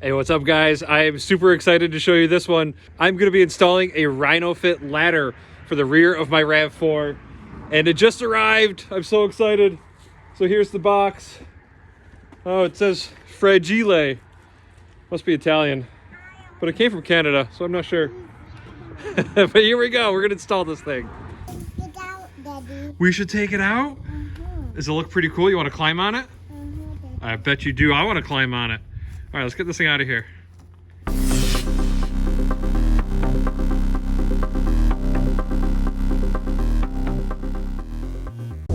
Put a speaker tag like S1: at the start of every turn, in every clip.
S1: Hey, what's up guys? I am super excited to show you this one. I'm going to be installing a RNOFIT ladder for the rear of my Rav4, and it just arrived. I'm so excited. So here's the box. Oh, it says Fragile. Must be Italian, but it came from Canada, so I'm not sure. But here we go. We're going to install this thing.
S2: Take it out, Daddy.
S1: We should take it out? Does it look pretty cool? You want to climb on it? I bet you do. I want to climb on it. All right, let's get this thing out of here.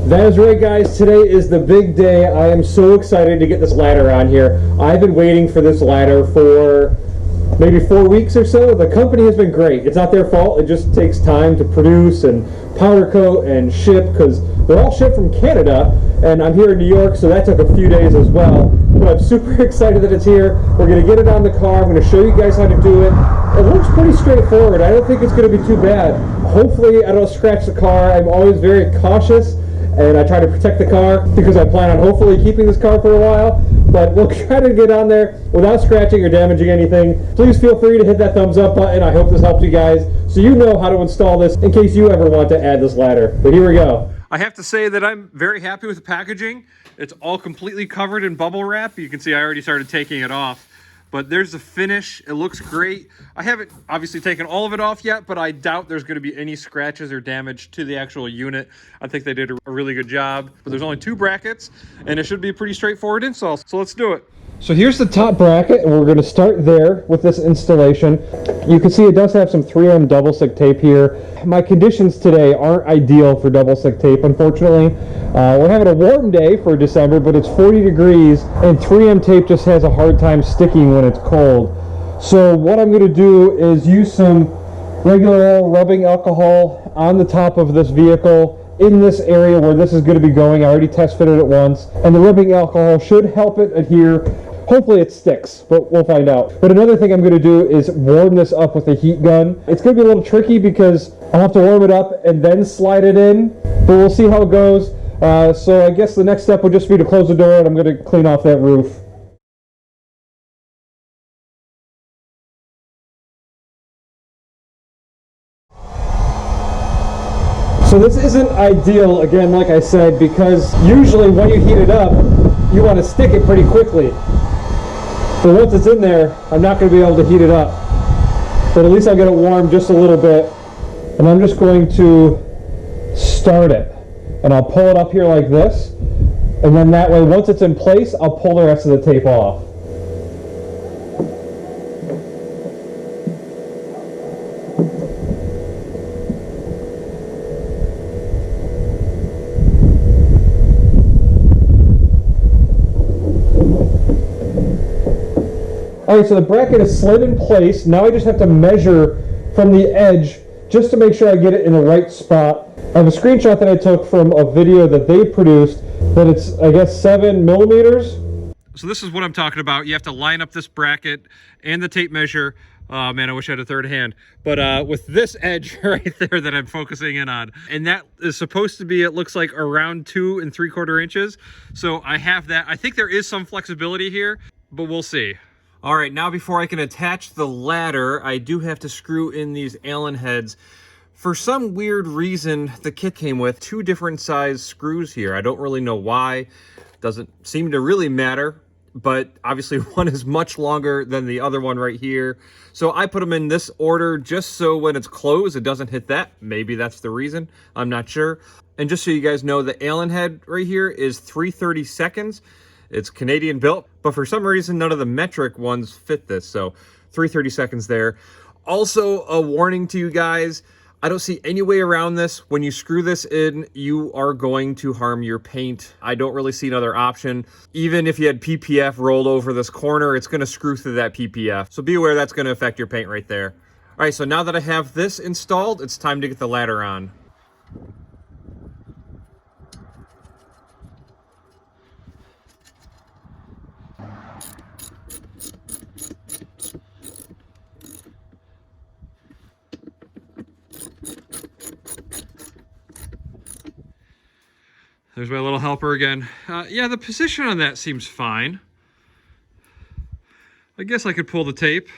S1: That is right, guys. Today is the big day. I am so excited to get this ladder on here. I've been waiting for this ladder for maybe 4 weeks or so. The company has been great. It's not their fault. It just takes time to produce and powder coat and ship, because they're all shipped from Canada, and I'm here in New York, so that took a few days as well. But I'm super excited that it's here. We're going to get it on the car. I'm going to show you guys how to do it. It looks pretty straightforward. I don't think it's going to be too bad. Hopefully I don't scratch the car. I'm always very cautious, and I try to protect the car because I plan on hopefully keeping this car for a while. But we'll try to get on there without scratching or damaging anything. Please feel free to hit that thumbs up button. I hope this helped you guys, so you know how to install this in case you ever want to add this ladder. But here we go. I have to say that I'm very happy with the packaging. It's all completely covered in bubble wrap. You can see I already started taking it off. But there's the finish. It looks great. I haven't obviously taken all of it off yet, but I doubt there's going to be any scratches or damage to the actual unit. I think they did a really good job. But there's only 2 brackets, and it should be a pretty straightforward install. So let's do it. So here's the top bracket, and we're going to start there with this installation. You can see it does have some 3M double stick tape here. My conditions today aren't ideal for double stick tape, unfortunately. We're having a warm day for December, but it's 40 degrees, and 3M tape just has a hard time sticking when it's cold. So what I'm going to do is use some regular old rubbing alcohol on the top of this vehicle in this area where this is going to be going. I already test fitted it once, and the rubbing alcohol should help it adhere. Hopefully it sticks, but we'll find out. But another thing I'm going to do is warm this up with a heat gun. It's going to be a little tricky because I'll have to warm it up and then slide it in, but we'll see how it goes. So I guess the next step would just be to close the door, and I'm going to clean off that roof. So this isn't ideal, again, like I said, because usually when you heat it up, you want to stick it pretty quickly. But once it's in there, I'm not going to be able to heat it up. But at least I'll get it warm just a little bit. And I'm just going to start it. And I'll pull it up here like this. And then that way, once it's in place, I'll pull the rest of the tape off. Alright, so the bracket is slid in place. Now I just have to measure from the edge just to make sure I get it in the right spot. I have a screenshot that I took from a video that they produced, but it's, I guess, 7 millimeters. So this is what I'm talking about. You have to line up this bracket and the tape measure. Oh man, I wish I had a third hand. But with this edge right there that I'm focusing in on, and that is supposed to be, it looks like around 2 3/4 inches. So I have that. I think there is some flexibility here, but we'll see. All right, now before I can attach the ladder, I do have to screw in these Allen heads. For some weird reason, the kit came with 2 different size screws here. I don't really know why. Doesn't seem to really matter, but obviously one is much longer than the other one right here. So I put them in this order just so when it's closed, it doesn't hit that. Maybe that's the reason. I'm not sure. And just so you guys know, the Allen head right here is 3/32. It's Canadian built, but for some reason, none of the metric ones fit this. So 3/32 there. Also, a warning to you guys, I don't see any way around this. When you screw this in, you are going to harm your paint. I don't really see another option. Even if you had PPF rolled over this corner, it's gonna screw through that PPF. So be aware that's gonna affect your paint right there. All right, so now that I have this installed, it's time to get the ladder on. There's my little helper again. Yeah, the position on that seems fine. I guess I could pull the tape.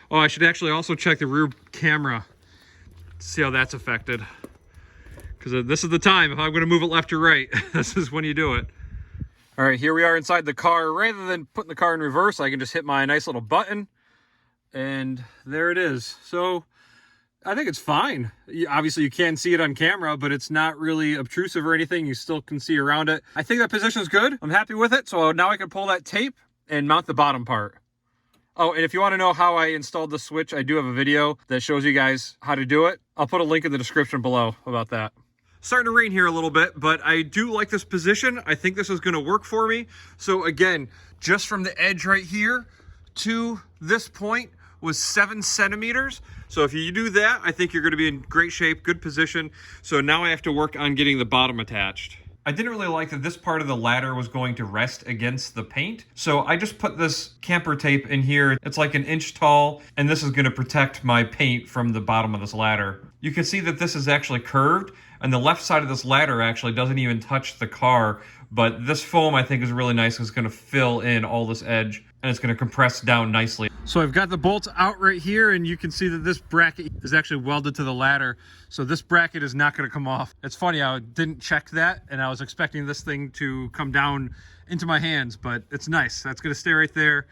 S1: Oh, I should actually also check the rear camera. See how that's affected. Because this is the time, if I'm going to move it left or right, this is when you do it. All right, here we are inside the car. Rather than putting the car in reverse, I can just hit my nice little button. And there it is. So I think it's fine. Obviously, you can see it on camera, but it's not really obtrusive or anything. You still can see around it. I think that position is good. I'm happy with it. So now I can pull that tape and mount the bottom part. Oh, and if you want to know how I installed the switch, I do have a video that shows you guys how to do it. I'll put a link in the description below about that. Starting to rain here a little bit, but I do like this position. I think this is going to work for me. So again, just from the edge right here to this point was 7 centimeters. So if you do that, I think you're going to be in great shape, good position. So now I have to work on getting the bottom attached. I didn't really like that this part of the ladder was going to rest against the paint. So I just put this camper tape in here. It's like 1 inch tall, and this is going to protect my paint from the bottom of this ladder. You can see that this is actually curved, and the left side of this ladder actually doesn't even touch the car. But this foam I think is really nice. It's going to fill in all this edge, and it's going to compress down nicely. So I've got the bolts out right here, and you can see that this bracket is actually welded to the ladder. So this bracket is not going to come off. It's funny, I didn't check that, and I was expecting this thing to come down into my hands, but it's nice. That's going to stay right there.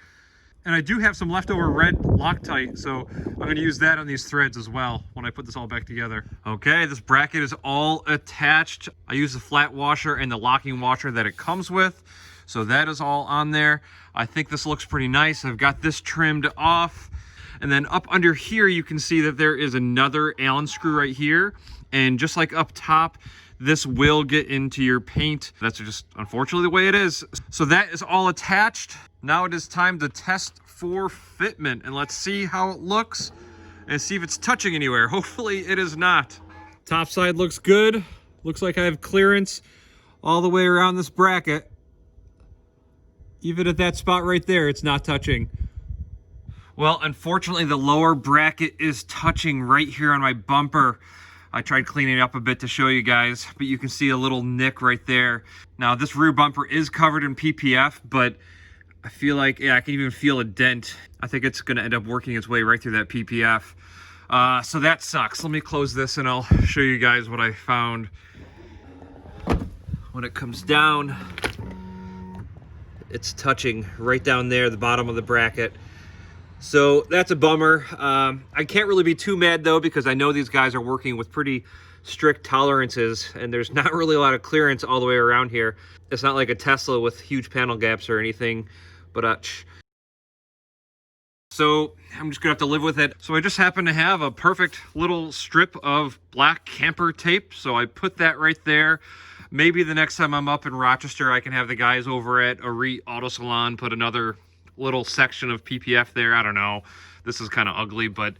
S1: And I do have some leftover red Loctite, so I'm going to use that on these threads as well when I put this all back together. Okay, this bracket is all attached. I use the flat washer and the locking washer that it comes with. So that is all on there. I think this looks pretty nice. I've got this trimmed off. And then up under here, you can see that there is another Allen screw right here. And just like up top, this will get into your paint. That's just unfortunately the way it is. So that is all attached. Now it is time to test for fitment, and let's see how it looks and see if it's touching anywhere. Hopefully it is not. Top side looks good. Looks like I have clearance all the way around this bracket. Even at that spot right there, it's not touching. Well, unfortunately, the lower bracket is touching right here on my bumper. I tried cleaning it up a bit to show you guys, but you can see a little nick right there. Now, this rear bumper is covered in PPF, but I feel like, yeah, I can even feel a dent. I think it's going to end up working its way right through that PPF. So that sucks. Let me close this and I'll show you guys what I found. When it comes down, it's touching right down there, the bottom of the bracket. So that's a bummer. I can't really be too mad though, because I know these guys are working with pretty strict tolerances and there's not really a lot of clearance all the way around here. It's not like a Tesla with huge panel gaps or anything, but so I'm just gonna have to live with it. So I just happen to have a perfect little strip of black camper tape. So I put that right there. Maybe the next time I'm up in Rochester, I can have the guys over at Arete Auto Salon put another little section of PPF there. I don't know. This is kind of ugly, but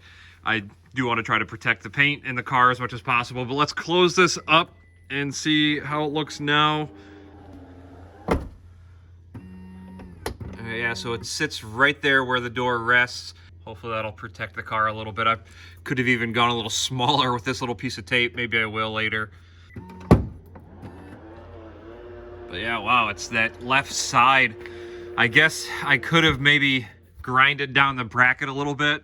S1: I do want to try to protect the paint in the car as much as possible. But let's close this up and see how it looks now. Yeah, so it sits right there where the door rests. Hopefully that'll protect the car a little bit. I could have even gone a little smaller with this little piece of tape. Maybe I will later. But yeah, wow, it's that left side. I guess I could have maybe grinded down the bracket a little bit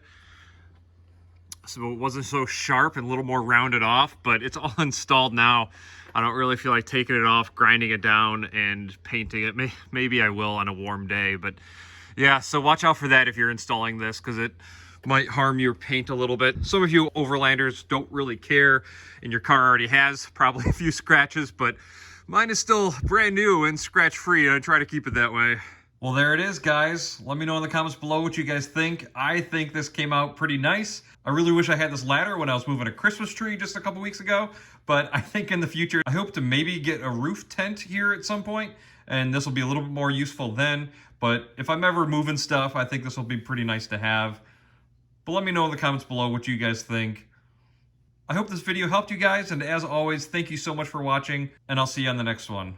S1: so it wasn't so sharp and a little more rounded off, but it's all installed now. I don't really feel like taking it off, grinding it down, and painting it. Maybe I will on a warm day, but yeah, so watch out for that if you're installing this, because it might harm your paint a little bit. Some of you overlanders don't really care, and your car already has probably a few scratches, but mine is still brand new and scratch-free, and I try to keep it that way. Well, there it is, guys. Let me know in the comments below what you guys think. I think this came out pretty nice. I really wish I had this ladder when I was moving a Christmas tree just a couple weeks ago, but I think in the future, I hope to maybe get a roof tent here at some point, and this will be a little bit more useful then. But if I'm ever moving stuff, I think this will be pretty nice to have. But let me know in the comments below what you guys think. I hope this video helped you guys, and as always, thank you so much for watching, and I'll see you on the next one.